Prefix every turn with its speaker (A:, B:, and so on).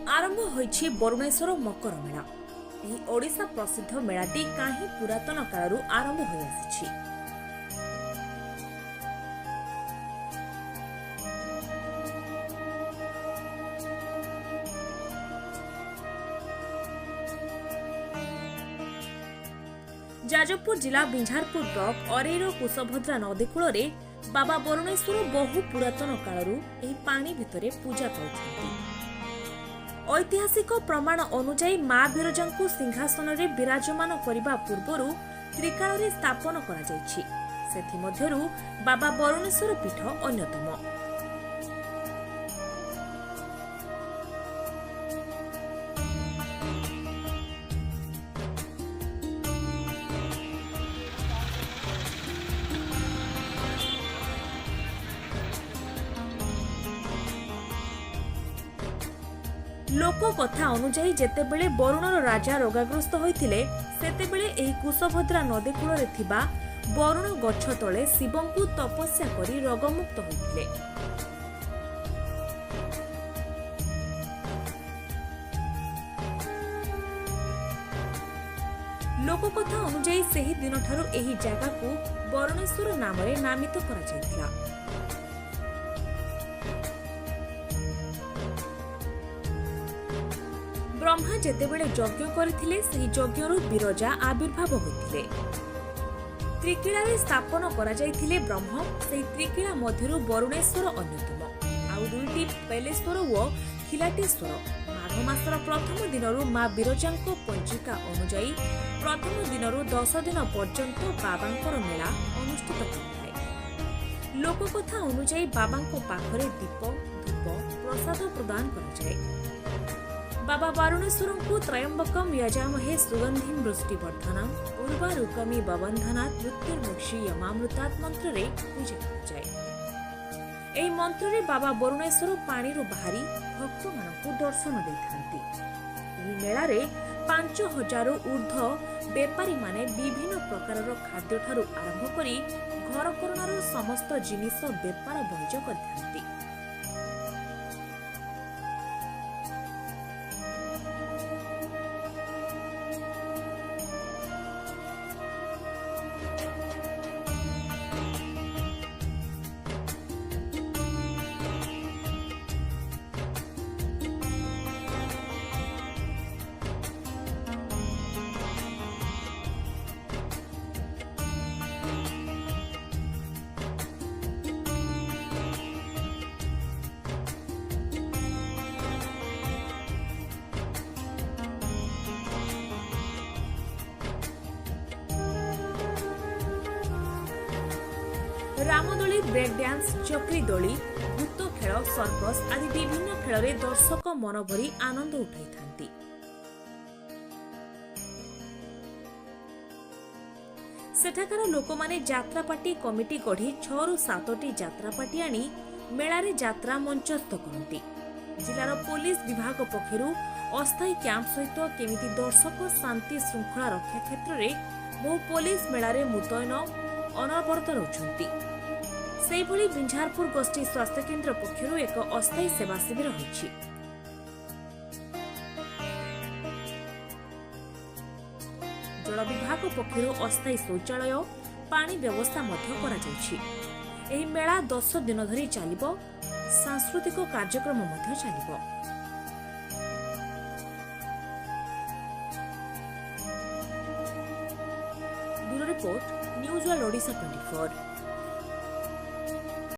A: आरंभ होइछि बरुणेश्वर मकर मेला। ଏହି ଓଡ଼ିଶା ପ୍ରସିଦ୍ଧ ମେଳାଟି କାହିଁ ପୁରାତନ କାଳରୁ ଆରମ୍ଭ ହୋଇ ଆସିଛି। ଯାଜପୁର ଜିଲ୍ଲା ବିଞ୍ଝାରପୁର ବ୍ଲକ ଅରେଇର କୁଶଭଦ୍ରା ନଦୀ କୂଳରେ ବାବା ବରୁଣେଶ୍ୱର ବହୁ ପୁରାତନ କାଳରୁ ଏହି ପାଣି ଭିତରେ ପୂଜା ପାଉଛନ୍ତି। ଐତିହାସିକ ପ୍ରମାଣ ଅନୁଯାୟୀ ମା ବିରଜାଙ୍କୁ ସିଂହାସନରେ ବିରାଜମାନ କରିବା ପୂର୍ବରୁ ତ୍ରିକାଳରେ ସ୍ଥାପନ କରାଯାଇଛି। ସେଥିମଧ୍ୟରୁ ବାବା ବରୁଣେଶ୍ୱର ପୀଠ ଅନ୍ୟତମ। ଲୋକକଥା ଅନୁଯାୟୀ ଯେତେବେଳେ ବରୁଣର ରାଜା ରୋଗାଗ୍ରସ୍ତ ହୋଇଥିଲେ ସେତେବେଳେ ଏହି କୁଶଭଦ୍ରା ନଦୀ କୂଳରେ ଥିବା ବରୁଣ ଗଛ ତଳେ ଶିବଙ୍କୁ ତପସ୍ୟା କରି ରୋଗମୁକ୍ତ ହୋଇଥିଲେ। ଲୋକକଥା ଅନୁଯାୟୀ ସେହି ଦିନଠାରୁ ଏହି ଜାଗାକୁ ବରୁଣେଶ୍ୱର ନାମରେ ନାମିତ କରାଯାଇଥିଲା। ବ୍ରହ୍ମା ଯେତେବେଳେ ଯଜ୍ଞ କରିଥିଲେ ସେହି ଯଜ୍ଞରୁ ବିରଜା ଆବିର୍ଭାବ ହୋଇଥିଲେ। ତ୍ରିକିଳାରେ ସ୍ଥାପନ କରାଯାଇଥିଲେ ବ୍ରହ୍ମ। ସେହି ତ୍ରିକିଳା ମଧ୍ୟରୁ ବରୁଣେଶ୍ୱର ଅନ୍ୟତମ। ଆଉ ଦୁଇଟି ପେଲେଶ୍ୱର ଓ ଖିଲାଟେଶ୍ୱର। ମାଘ ମାସର ପ୍ରଥମ ଦିନରୁ ମା ବିରଜାଙ୍କ ପଞ୍ଜିକା ଅନୁଯାୟୀ ପ୍ରଥମ ଦିନରୁ 10 ଦିନ ପର୍ଯ୍ୟନ୍ତ ବାବାଙ୍କର ମେଳା ଅନୁଷ୍ଠିତ ହୋଇଥାଏ। ଲୋକକଥା ଅନୁଯାୟୀ ବାବାଙ୍କ ପାଖରେ ଦୀପ ଧୂପ ପ୍ରସାଦ ପ୍ରଦାନ କରାଯାଏ। बाबा बारुणेश्वरଙ୍କୁ त्रयंबकम यजामहे सुगंधिम वृष्टिवर्धनम उर्वारुकमी बबंधनात् मृत्युर्मुक्षी यमामृतात् मंत्रे पूजा कराଯାଏ। ଏହି ମନ୍ତ୍ରରେ ବାବା ବରୁଣେଶ୍ୱର ପାଣିରୁ ବାହାରି ଭକ୍ତମାନଙ୍କୁ ଦର୍ଶନ ଦେଇଥାନ୍ତି। ଏହି ମେଳାରେ 5000ରୁ ଉର୍ଦ୍ଧ୍ୱ ବେପାରୀମାନେ ବିଭିନ୍ନ ପ୍ରକାରର ଖାଦ୍ୟଠାରୁ ଆରମ୍ଭ କରି ଘରକରଣାର ସମସ୍ତ ଜିନିଷ ବେପାର ବଣିଜ କରିଥାନ୍ତି। रामदोली, ब्रेक डांस, चक्री दोली, भूत खेल, सर्कस आदि विभिन्न खेल दर्शक मन भरी आनंद उठाई थांती। सेठाकार लोक माने जात्रापाटी कमिटी गढ़ी 6 ରୁ 7ଟି जात्रापाटी आनी मेलारे जात्रा मंचस्थ करती। जिलार पुलिस विभाग पक्षरु अस्थायी कैंप सहित केमिति दर्शक शांति श्रृंखला रक्षा क्षेत्र में बहु पुलिस मेलारे मुतयन अनवरत रहुछंती। सेहिभଳି बिंझारपुर गोष्ठी स्वास्थ्य केन्द्र पक्षरु एक अस्थायी सेवा शिविर होइछि। जल विभाग पक्षरु अस्थायी शौचालय पानी व्यवस्था मध्य करा जाइछि। एही मेला 10 दिन धरि चलिबो। सांस्कृतिक कार्यक्रम मध्य चलिबो। Bureau report news world Odisha 24।